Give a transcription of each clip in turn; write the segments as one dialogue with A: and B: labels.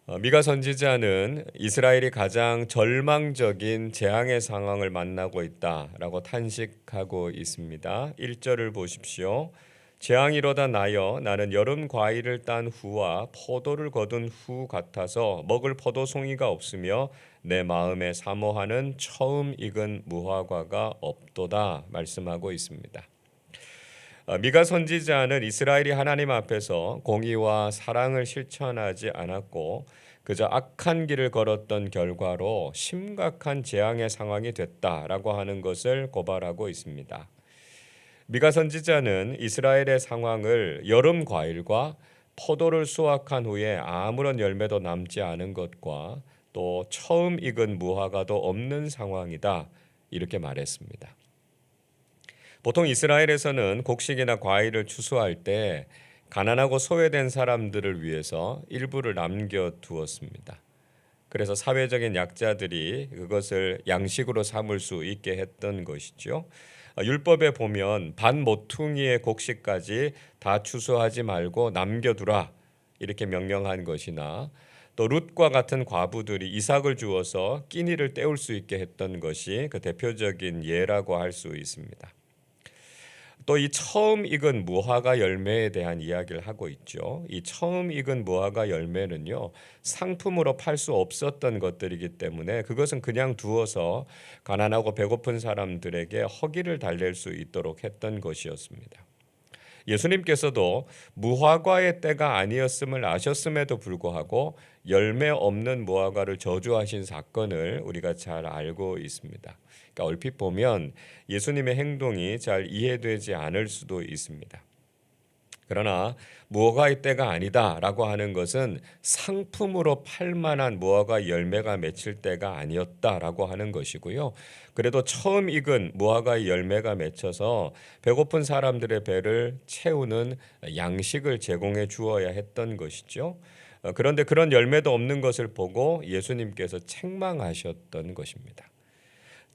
A: 미가 선지자는 이스라엘이 가장 절망적인 재앙의 상황을 만나고 있다라고 탄식하고 있습니다. 1절을 보십시오. 재앙이 이르다 나여 나는 여름 과일을 딴 후와 포도를 거둔 후 같아서 먹을 포도송이가 없으며 내 마음에 사모하는 처음 익은 무화과가 없도다 말씀하고 있습니다. 미가 선지자는 이스라엘이 하나님 앞에서 공의와 사랑을 실천하지 않았고 그저 악한 길을 걸었던 결과로 심각한 재앙의 상황이 됐다라고 하는 것을 고발하고 있습니다. 미가 선지자는 이스라엘의 상황을 여름 과일과 포도를 수확한 후에 아무런 열매도 남지 않은 것과 또 처음 익은 무화과도 없는 상황이다 이렇게 말했습니다. 보통 이스라엘에서는 곡식이나 과일을 추수할 때 가난하고 소외된 사람들을 위해서 일부를 남겨두었습니다. 그래서 사회적인 약자들이 그것을 양식으로 삼을 수 있게 했던 것이죠. 율법에 보면 반 모퉁이의 곡식까지 다 추수하지 말고 남겨두라 이렇게 명령한 것이나 또 룻과 같은 과부들이 이삭을 주어서 끼니를 때울 수 있게 했던 것이 그 대표적인 예라고 할 수 있습니다. 또 이 처음 익은 무화과 열매에 대한 이야기를 하고 있죠. 이 처음 익은 무화과 열매는요, 상품으로 팔 수 없었던 것들이기 때문에 그것은 그냥 두어서 가난하고 배고픈 사람들에게 허기를 달랠 수 있도록 했던 것이었습니다. 예수님께서도 무화과의 때가 아니었음을 아셨음에도 불구하고 열매 없는 무화과를 저주하신 사건을 우리가 잘 알고 있습니다. 그러니까 얼핏 보면 예수님의 행동이 잘 이해되지 않을 수도 있습니다. 그러나 무화과의 때가 아니다라고 하는 것은 상품으로 팔만한 무화과 열매가 맺힐 때가 아니었다라고 하는 것이고요. 그래도 처음 익은 무화과의 열매가 맺혀서 배고픈 사람들의 배를 채우는 양식을 제공해 주어야 했던 것이죠. 그런데 그런 열매도 없는 것을 보고 예수님께서 책망하셨던 것입니다.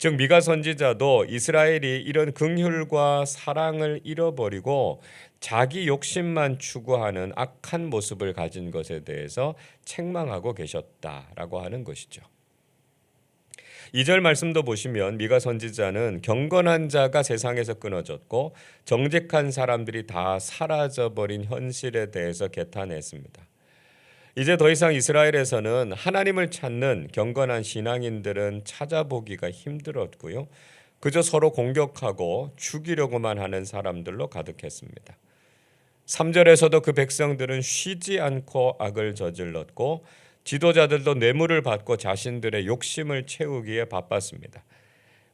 A: 즉 미가 선지자도 이스라엘이 이런 긍휼과 사랑을 잃어버리고 자기 욕심만 추구하는 악한 모습을 가진 것에 대해서 책망하고 계셨다라고 하는 것이죠. 2절 말씀도 보시면 미가 선지자는 경건한 자가 세상에서 끊어졌고 정직한 사람들이 다 사라져버린 현실에 대해서 개탄했습니다. 이제 더 이상 이스라엘에서는 하나님을 찾는 경건한 신앙인들은 찾아보기가 힘들었고요. 그저 서로 공격하고 죽이려고만 하는 사람들로 가득했습니다. 3절에서도 그 백성들은 쉬지 않고 악을 저질렀고 지도자들도 뇌물을 받고 자신들의 욕심을 채우기에 바빴습니다.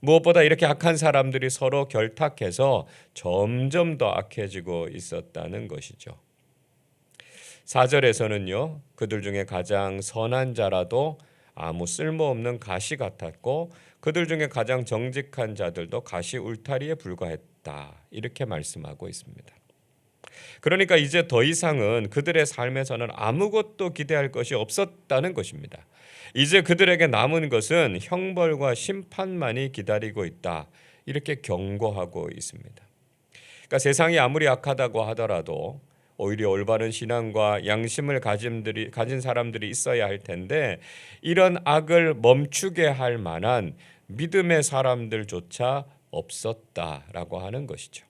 A: 무엇보다 이렇게 악한 사람들이 서로 결탁해서 점점 더 악해지고 있었다는 것이죠. 4절에서는요. 그들 중에 가장 선한 자라도 아무 쓸모없는 가시 같았고 그들 중에 가장 정직한 자들도 가시 울타리에 불과했다. 이렇게 말씀하고 있습니다. 그러니까 이제 더 이상은 그들의 삶에서는 아무것도 기대할 것이 없었다는 것입니다. 이제 그들에게 남은 것은 형벌과 심판만이 기다리고 있다. 이렇게 경고하고 있습니다. 그러니까 세상이 아무리 악하다고 하더라도 오히려 올바른 신앙과 양심을 가진 사람들이 있어야 할 텐데 이런 악을 멈추게 할 만한 믿음의 사람들조차 없었다라고 하는 것이죠.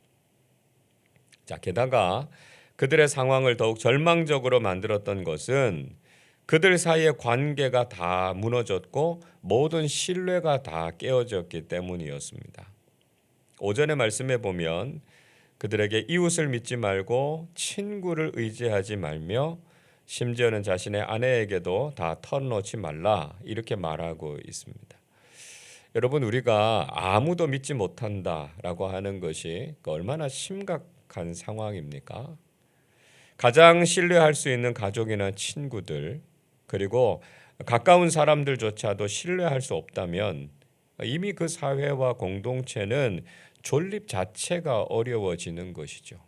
A: 자, 게다가 그들의 상황을 더욱 절망적으로 만들었던 것은 그들 사이의 관계가 다 무너졌고 모든 신뢰가 다 깨어졌기 때문이었습니다. 오전의 말씀에 보면 그들에게 이웃을 믿지 말고 친구를 의지하지 말며 심지어는 자신의 아내에게도 다 털어놓지 말라 이렇게 말하고 있습니다. 여러분 우리가 아무도 믿지 못한다라고 하는 것이 얼마나 심각한 상황입니까? 가장 신뢰할 수 있는 가족이나 친구들 그리고 가까운 사람들조차도 신뢰할 수 없다면 이미 그 사회와 공동체는 존립 자체가 어려워지는 것이죠.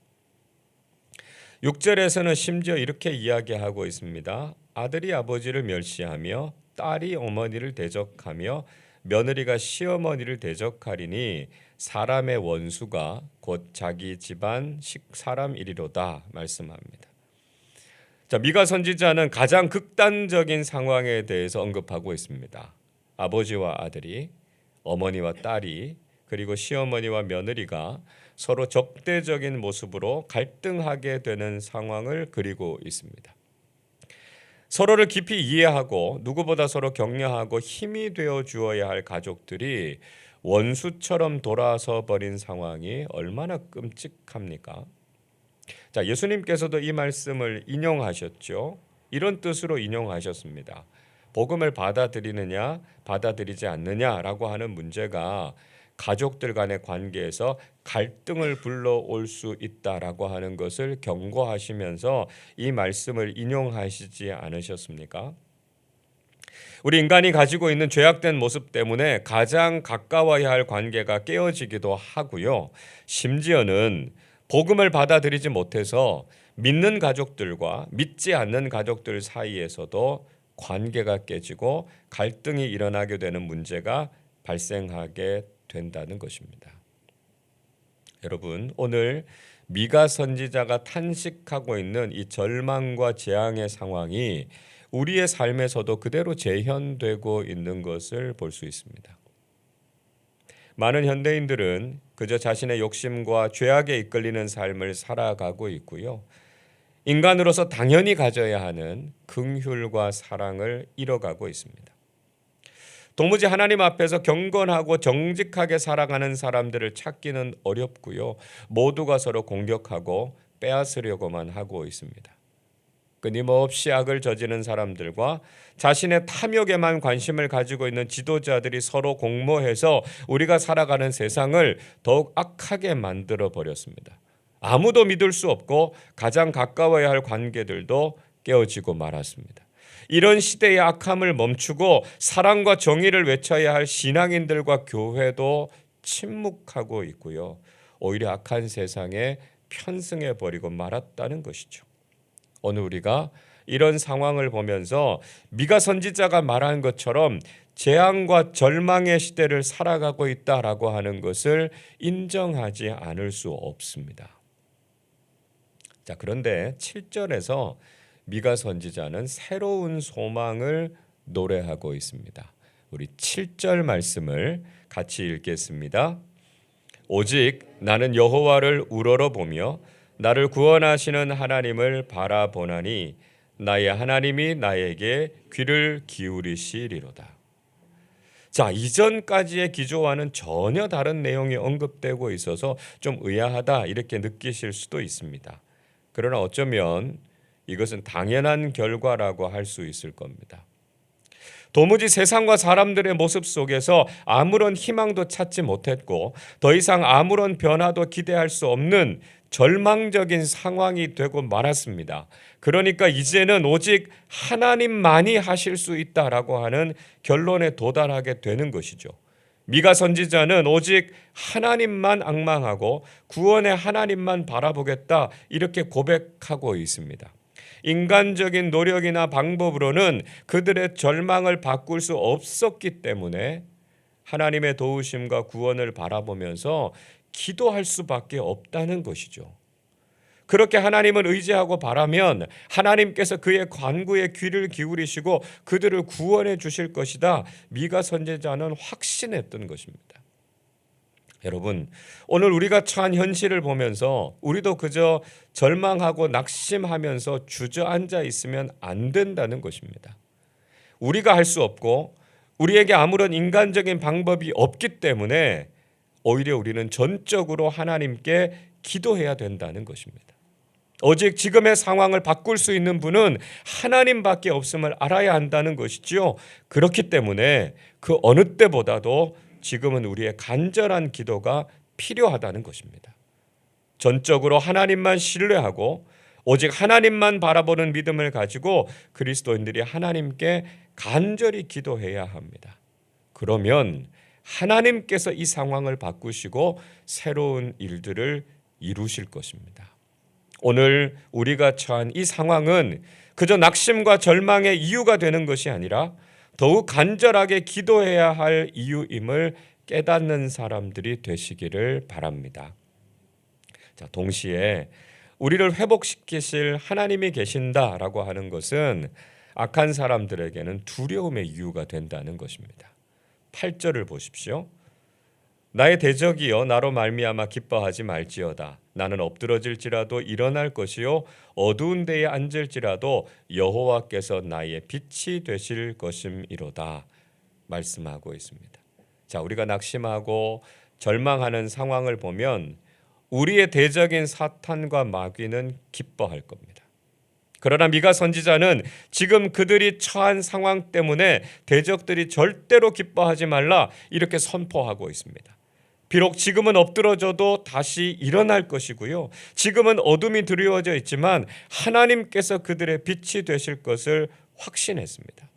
A: 6절에서는 심지어 이렇게 이야기하고 있습니다. 아들이 아버지를 멸시하며 딸이 어머니를 대적하며 며느리가 시어머니를 대적하리니 사람의 원수가 곧 자기 집안 사람이리로다 말씀합니다. 자, 미가 선지자는 가장 극단적인 상황에 대해서 언급하고 있습니다. 아버지와 아들이, 어머니와 딸이, 그리고 시어머니와 며느리가 서로 적대적인 모습으로 갈등하게 되는 상황을 그리고 있습니다. 서로를 깊이 이해하고 누구보다 서로 격려하고 힘이 되어 주어야 할 가족들이 원수처럼 돌아서 버린 상황이 얼마나 끔찍합니까? 자, 예수님께서도 이 말씀을 인용하셨죠. 이런 뜻으로 인용하셨습니다. 복음을 받아들이느냐, 받아들이지 않느냐라고 하는 문제가 가족들 간의 관계에서 갈등을 불러올 수 있다라고 하는 것을 경고하시면서 이 말씀을 인용하시지 않으셨습니까? 우리 인간이 가지고 있는 죄악된 모습 때문에 가장 가까워야 할 관계가 깨어지기도 하고요. 심지어는 복음을 받아들이지 못해서 믿는 가족들과 믿지 않는 가족들 사이에서도 관계가 깨지고 갈등이 일어나게 되는 문제가 발생하게 된다는 것입니다. 여러분, 오늘 미가 선지자가 탄식하고 있는 이 절망과 재앙의 상황이 우리의 삶에서도 그대로 재현되고 있는 것을 볼 수 있습니다. 많은 현대인들은 그저 자신의 욕심과 죄악에 이끌리는 삶을 살아가고 있고요. 인간으로서 당연히 가져야 하는 긍휼과 사랑을 잃어가고 있습니다. 도무지 하나님 앞에서 경건하고 정직하게 살아가는 사람들을 찾기는 어렵고요. 모두가 서로 공격하고 빼앗으려고만 하고 있습니다. 끊임없이 악을 저지르는 사람들과 자신의 탐욕에만 관심을 가지고 있는 지도자들이 서로 공모해서 우리가 살아가는 세상을 더욱 악하게 만들어 버렸습니다. 아무도 믿을 수 없고 가장 가까워야 할 관계들도 깨어지고 말았습니다. 이런 시대의 악함을 멈추고 사랑과 정의를 외쳐야 할 신앙인들과 교회도 침묵하고 있고요. 오히려 악한 세상에 편승해 버리고 말았다는 것이죠. 오늘 우리가 이런 상황을 보면서 미가 선지자가 말한 것처럼 재앙과 절망의 시대를 살아가고 있다라고 하는 것을 인정하지 않을 수 없습니다. 자, 그런데 7절에서 미가 선지자는 새로운 소망을 노래하고 있습니다. 우리 7절 말씀을 같이 읽겠습니다. 오직 나는 여호와를 우러러보며 나를 구원하시는 하나님을 바라보나니 나의 하나님이 나에게 귀를 기울이시리로다. 자, 이전까지의 기조와는 전혀 다른 내용이 언급되고 있어서 좀 의아하다 이렇게 느끼실 수도 있습니다. 그러나 어쩌면 이것은 당연한 결과라고 할 수 있을 겁니다. 도무지 세상과 사람들의 모습 속에서 아무런 희망도 찾지 못했고 더 이상 아무런 변화도 기대할 수 없는 절망적인 상황이 되고 말았습니다. 그러니까 이제는 오직 하나님만이 하실 수 있다라고 하는 결론에 도달하게 되는 것이죠. 미가 선지자는 오직 하나님만 앙망하고 구원의 하나님만 바라보겠다 이렇게 고백하고 있습니다. 인간적인 노력이나 방법으로는 그들의 절망을 바꿀 수 없었기 때문에 하나님의 도우심과 구원을 바라보면서 기도할 수밖에 없다는 것이죠. 그렇게 하나님을 의지하고 바라면 하나님께서 그의 간구에 귀를 기울이시고 그들을 구원해 주실 것이다. 미가 선지자는 확신했던 것입니다. 여러분, 오늘 우리가 처한 현실을 보면서 우리도 그저 절망하고 낙심하면서 주저앉아 있으면 안 된다는 것입니다. 우리가 할 수 없고 우리에게 아무런 인간적인 방법이 없기 때문에 오히려 우리는 전적으로 하나님께 기도해야 된다는 것입니다. 오직 지금의 상황을 바꿀 수 있는 분은 하나님밖에 없음을 알아야 한다는 것이지요. 그렇기 때문에 그 어느 때보다도 지금은 우리의 간절한 기도가 필요하다는 것입니다. 전적으로 하나님만 신뢰하고 오직 하나님만 바라보는 믿음을 가지고 그리스도인들이 하나님께 간절히 기도해야 합니다. 그러면 하나님께서 이 상황을 바꾸시고 새로운 일들을 이루실 것입니다. 오늘 우리가 처한 이 상황은 그저 낙심과 절망의 이유가 되는 것이 아니라 더욱 간절하게 기도해야 할 이유임을 깨닫는 사람들이 되시기를 바랍니다. 자, 동시에 우리를 회복시키실 하나님이 계신다라고 하는 것은 악한 사람들에게는 두려움의 이유가 된다는 것입니다. 8절을 보십시오. 나의 대적이여 나로 말미암아 기뻐하지 말지어다. 나는 엎드러질지라도 일어날 것이요 어두운 데에 앉을지라도 여호와께서 나의 빛이 되실 것임이로다 말씀하고 있습니다. 자, 우리가 낙심하고 절망하는 상황을 보면 우리의 대적인 사탄과 마귀는 기뻐할 겁니다. 그러나 미가 선지자는 지금 그들이 처한 상황 때문에 대적들이 절대로 기뻐하지 말라 이렇게 선포하고 있습니다. 비록 지금은 엎드러져도 다시 일어날 것이고요. 지금은 어둠이 드리워져 있지만 하나님께서 그들의 빛이 되실 것을 확신했습니다.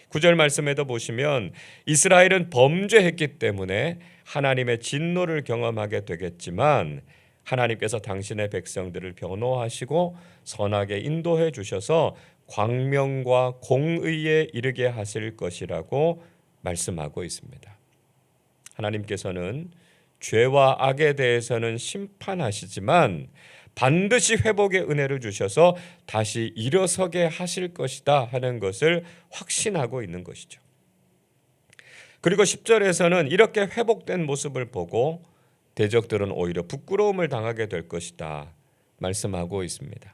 A: 9절 말씀에도 보시면 이스라엘은 범죄했기 때문에 하나님의 진노를 경험하게 되겠지만 하나님께서 당신의 백성들을 변호하시고 선하게 인도해 주셔서 광명과 공의에 이르게 하실 것이라고 말씀하고 있습니다. 하나님께서는 죄와 악에 대해서는 심판하시지만 반드시 회복의 은혜를 주셔서 다시 일어서게 하실 것이다 하는 것을 확신하고 있는 것이죠. 그리고 10절에서는 이렇게 회복된 모습을 보고 대적들은 오히려 부끄러움을 당하게 될 것이다 말씀하고 있습니다.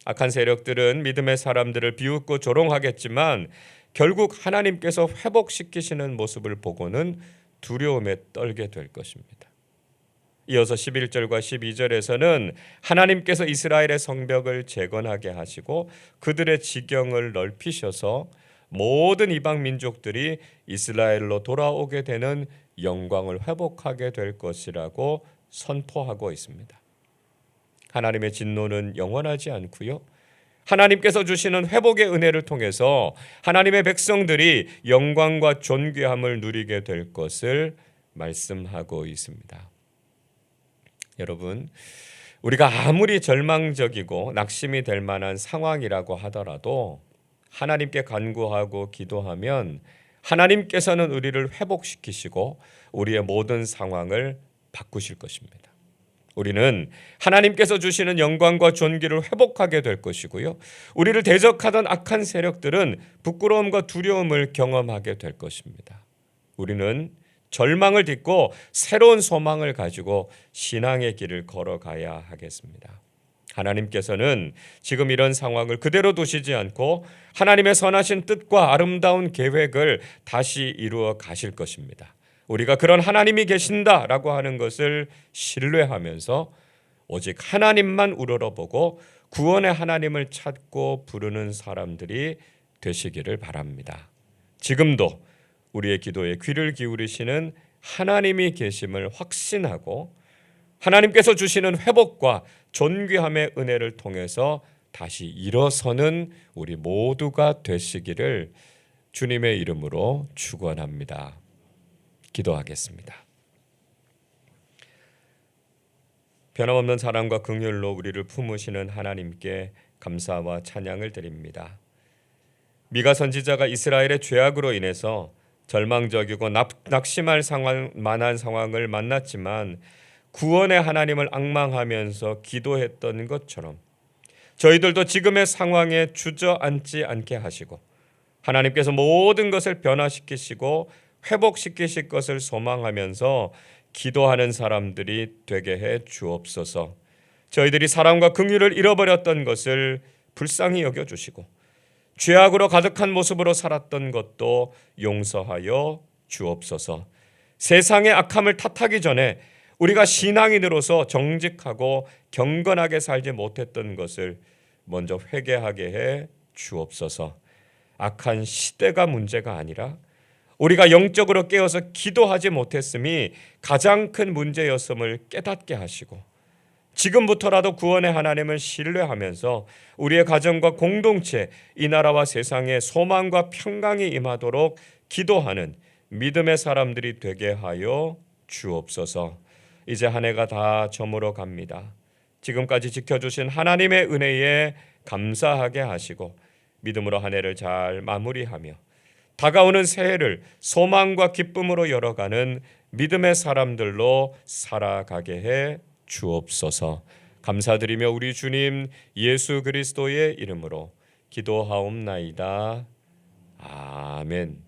A: 악한 세력들은 믿음의 사람들을 비웃고 조롱하겠지만 결국 하나님께서 회복시키시는 모습을 보고는 두려움에 떨게 될 것입니다. 이어서 11절과 12절에서는 하나님께서 이스라엘의 성벽을 재건하게 하시고 그들의 지경을 넓히셔서 모든 이방 민족들이 이스라엘로 돌아오게 되는 영광을 회복하게 될 것이라고 선포하고 있습니다. 하나님의 진노는 영원하지 않고요. 하나님께서 주시는 회복의 은혜를 통해서 하나님의 백성들이 영광과 존귀함을 누리게 될 것을 말씀하고 있습니다. 여러분, 우리가 아무리 절망적이고 낙심이 될 만한 상황이라고 하더라도 하나님께 간구하고 기도하면 하나님께서는 우리를 회복시키시고 우리의 모든 상황을 바꾸실 것입니다. 우리는 하나님께서 주시는 영광과 존귀를 회복하게 될 것이고요. 우리를 대적하던 악한 세력들은 부끄러움과 두려움을 경험하게 될 것입니다. 우리는 절망을 딛고 새로운 소망을 가지고 신앙의 길을 걸어가야 하겠습니다. 하나님께서는 지금 이런 상황을 그대로 두시지 않고 하나님의 선하신 뜻과 아름다운 계획을 다시 이루어 가실 것입니다. 우리가 그런 하나님이 계신다라고 하는 것을 신뢰하면서 오직 하나님만 우러러보고 구원의 하나님을 찾고 부르는 사람들이 되시기를 바랍니다. 지금도 우리의 기도에 귀를 기울이시는 하나님이 계심을 확신하고 하나님께서 주시는 회복과 존귀함의 은혜를 통해서 다시 일어서는 우리 모두가 되시기를 주님의 이름으로 축원합니다. 기도하겠습니다. 변함없는 사랑과 긍휼로 우리를 품으시는 하나님께 감사와 찬양을 드립니다. 미가 선지자가 이스라엘의 죄악으로 인해서 절망적이고 낙심할 만한 상황을 만났지만 구원의 하나님을 앙망하면서 기도했던 것처럼 저희들도 지금의 상황에 주저앉지 않게 하시고 하나님께서 모든 것을 변화시키시고 회복시키실 것을 소망하면서 기도하는 사람들이 되게 해 주옵소서. 저희들이 사랑과 긍휼을 잃어버렸던 것을 불쌍히 여겨주시고 죄악으로 가득한 모습으로 살았던 것도 용서하여 주옵소서. 세상의 악함을 탓하기 전에 우리가 신앙인으로서 정직하고 경건하게 살지 못했던 것을 먼저 회개하게 해 주옵소서. 악한 시대가 문제가 아니라 우리가 영적으로 깨어서 기도하지 못했음이 가장 큰 문제였음을 깨닫게 하시고 지금부터라도 구원의 하나님을 신뢰하면서 우리의 가정과 공동체, 이 나라와 세상에 소망과 평강이 임하도록 기도하는 믿음의 사람들이 되게 하여 주옵소서. 이제 한 해가 다 저물어 갑니다. 지금까지 지켜주신 하나님의 은혜에 감사하게 하시고 믿음으로 한 해를 잘 마무리하며 다가오는 새해를 소망과 기쁨으로 열어가는 믿음의 사람들로 살아가게 해 주옵소서. 감사드리며 우리 주님 예수 그리스도의 이름으로 기도하옵나이다. 아멘.